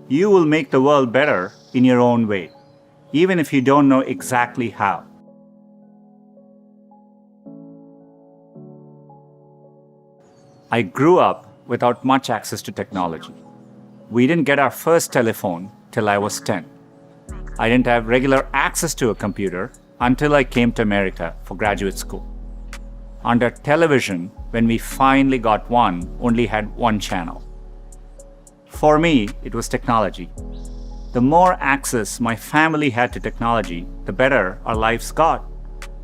You will make the world better in your own way, even if you don't know exactly how. I grew up without much access to technology. We didn't get our first telephone till I was 10. I didn't have regular access to a computer until I came to America for graduate school. Under television, when we finally got one, only had one channel. For me, it was technology. The more access my family had to technology, the better our lives got.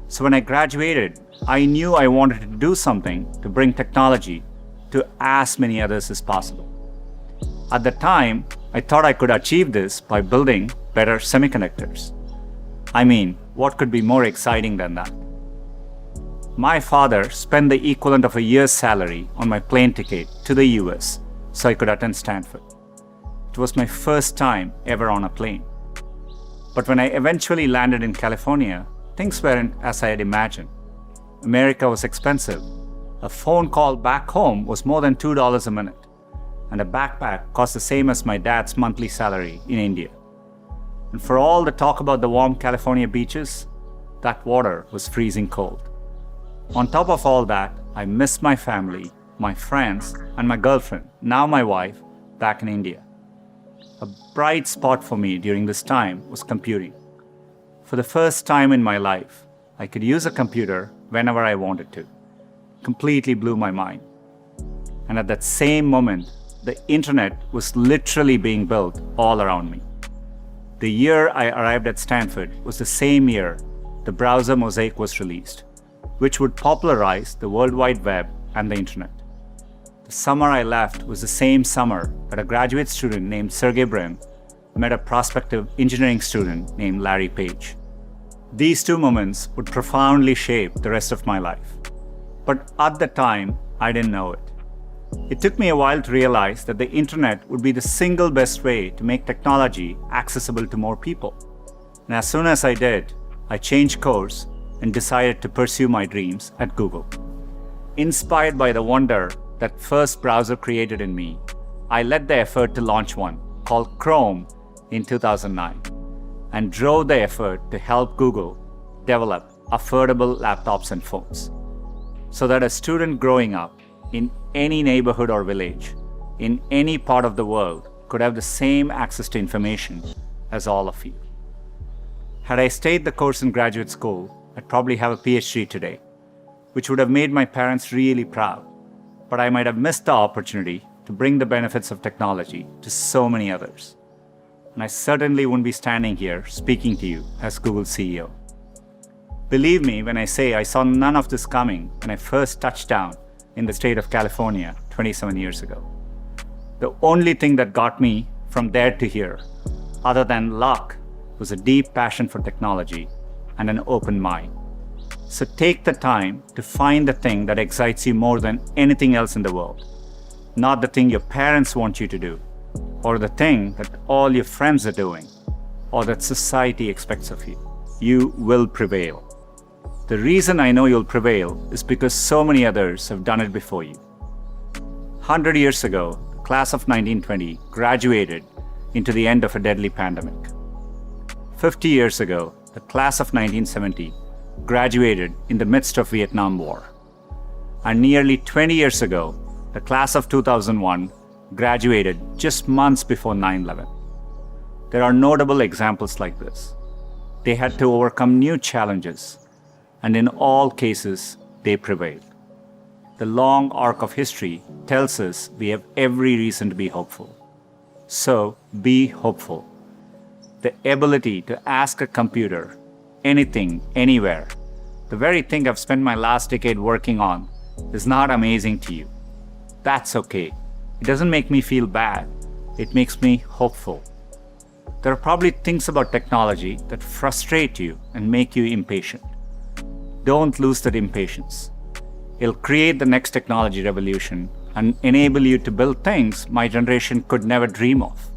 So when I graduated, I knew I wanted to do something to bring technology to as many others as possible. At the time, I thought I could achieve this by building better semiconductors. I mean, what could be more exciting than that? My father spent the equivalent of a year's salary on my plane ticket to the US so I could attend Stanford. It was my first time ever on a plane. But when I eventually landed in California, things weren't as I had imagined. America was expensive. A phone call back home was more than $2 a minute, and a backpack cost the same as my dad's monthly salary in India. And for all the talk about the warm California beaches, that water was freezing cold. On top of all that, I missed my family, my friends, and my girlfriend, now my wife, back in India. A bright spot for me during this time was computing. For the first time in my life, I could use a computer whenever I wanted to. Completely blew my mind. And at that same moment, the internet was literally being built all around me. The year I arrived at Stanford was the same year the browser Mosaic was released, which would popularize the World Wide Web and the internet. The summer I left was the same summer that a graduate student named Sergey Brin met a prospective engineering student named Larry Page. These two moments would profoundly shape the rest of my life. But at the time, I didn't know it. It took me a while to realize that the internet would be the single best way to make technology accessible to more people. And as soon as I did, I changed course and decided to pursue my dreams at Google. Inspired by the wonder that first browser created in me, I led the effort to launch one called Chrome in 2009 and drove the effort to help Google develop affordable laptops and phones so that a student growing up in any neighborhood or village in any part of the world could have the same access to information as all of you. Had I stayed the course in graduate school, I'd probably have a PhD today, which would have made my parents really proud, but I might have missed the opportunity to bring the benefits of technology to so many others. And I certainly wouldn't be standing here speaking to you as Google's CEO. Believe me when I say I saw none of this coming when I first touched down in the state of California 27 years ago. The only thing that got me from there to here, other than luck, was a deep passion for technology and an open mind. So take the time to find the thing that excites you more than anything else in the world. Not the thing your parents want you to do, or the thing that all your friends are doing, or that society expects of you. You will prevail. The reason I know you'll prevail is because so many others have done it before you. 100 years ago, the class of 1920 graduated into the end of a deadly pandemic. 50 years ago, the class of 1970 graduated in the midst of Vietnam War. And nearly 20 years ago, the class of 2001 graduated just months before 9/11. There are notable examples like this. They had to overcome new challenges, and in all cases, they prevailed. The long arc of history tells us we have every reason to be hopeful. So, be hopeful. The ability to ask a computer anything, anywhere, the very thing I've spent my last decade working on, is not amazing to you. That's okay. It doesn't make me feel bad. It makes me hopeful. There are probably things about technology that frustrate you and make you impatient. Don't lose that impatience. It'll create the next technology revolution and enable you to build things my generation could never dream of.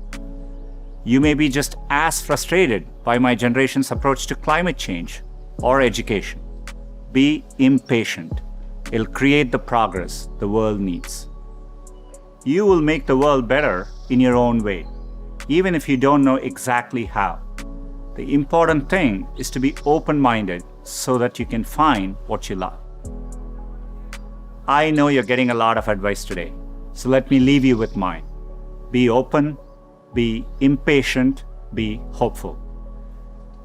You may be just as frustrated by my generation's approach to climate change or education. Be impatient. It'll create the progress the world needs. You will make the world better in your own way, even if you don't know exactly how. The important thing is to be open-minded so that you can find what you love. I know you're getting a lot of advice today, so let me leave you with mine. Be open, be impatient, be hopeful.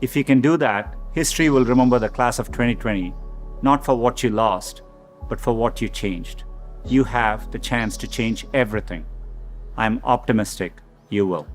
If you can do that, history will remember the class of 2020, not for what you lost, but for what you changed. You have the chance to change everything. I'm optimistic you will.